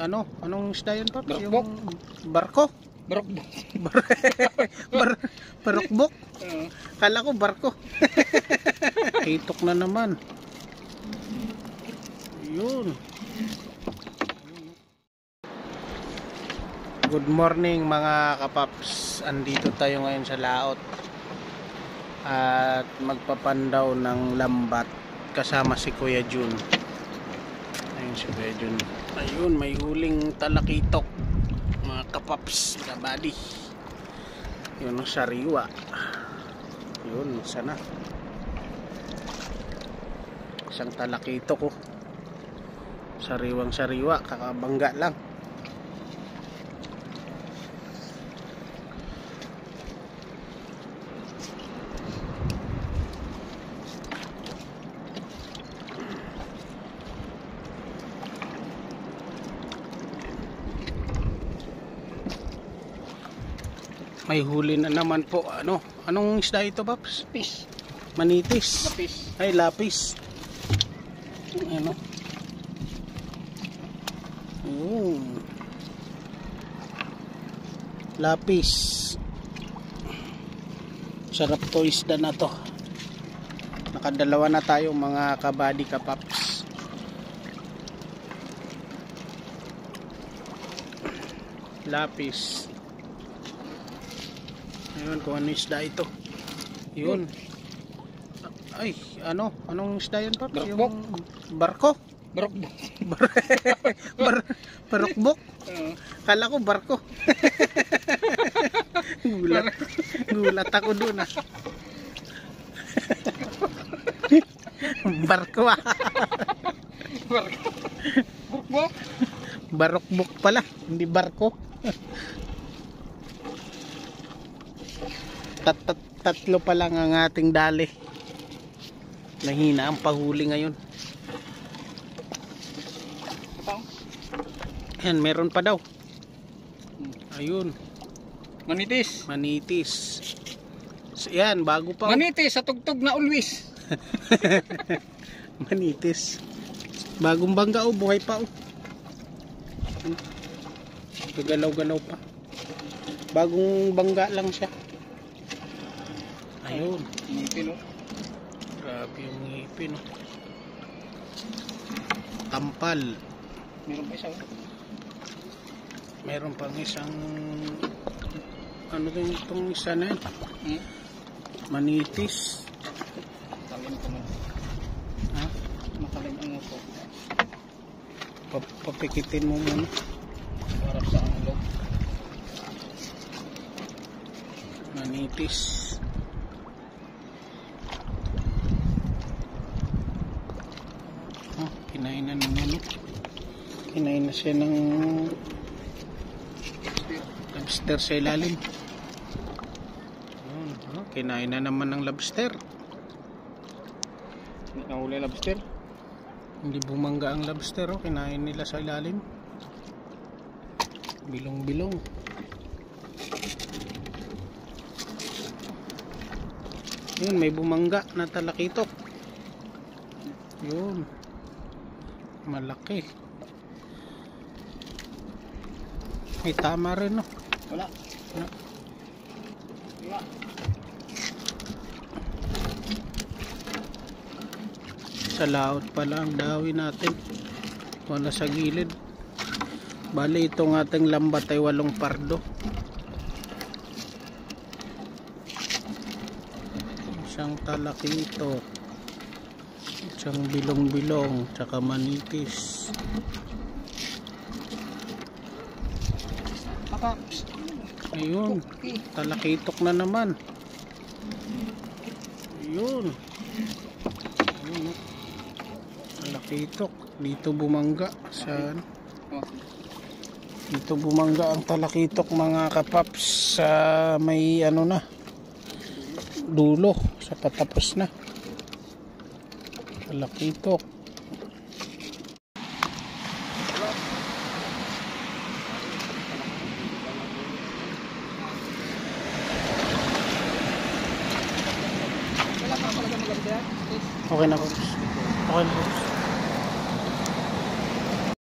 anong isda yun, Pop? Barukbok. Yung barko? Barukbok. Barukbok? Kala ko barko. Hitok na naman. Yun. Good morning mga kapaps. Andito tayo ngayon sa laot at magpapandaw ng lambat kasama si Kuya Jun. Ayun si Kuya Jun. Ayun, may huling talakitok mga kapaps, kabady. Yun ang sariwa. Yun, sana isang talakitok, sariwang sariwa, kakabangga lang. May huli na naman po. Anong isda ito, Paps? Lapis. Manitis. Lapis. Ay, lapis. Lapis. Sarap to isda na to. Nakadalawa na tayo mga kabady kapaps. Lapis. Ayun, kung ano isda ito. Yun. Ay, anong isda yun, Paps? Barukbok. Yung barko? Barukbok. Barukbok? Kala ko barko. Gulat ako dun Barko Barukbok. Barukbok pala, hindi barko. Tatlo pa lang ang ating dali. Mahina ang pahuli ngayon. Yan, meron pa daw. Ayun. Manitis. Manitis. Yan, bago pa. Manitis sa tugtog na always. Manitis. Bagong bangga buhay pa Gagalaw-galaw pa. Bagong bangga lang siya. Ayun. Ngipin Grabe yung ngipin Tampal. Meron pa isang. Meron pang isang din itong isa na yun. Manitis. Matalim ko man. Ha? Matalim ang uso. Papikitin mo muna. Harap sa ulo. Manitis. Kinain na naman Kinain na siya ng lobster sa ilalim. Kinain na naman ng lobster. Nahuli lobster. Hindi bumangga ang lobster. Kinain nila sa ilalim. Bilong-bilong. Yun, may bumangga na talakitok. Yun. Malaki. May tama rin Wala. Sa laot pa lang dawi natin. Wala sa gilid. Bali itong ating lambat ay 8 pardo. Isang talakitok, isang bilong-bilong, tsaka manitis. Ayun, talakitok na naman. Ayun. Talakitok. Dito bumangga. Dito bumangga ang talakitok mga kapaps sa may dulo. Sa patapos na. Talakitok. Okay na po. Okay na po.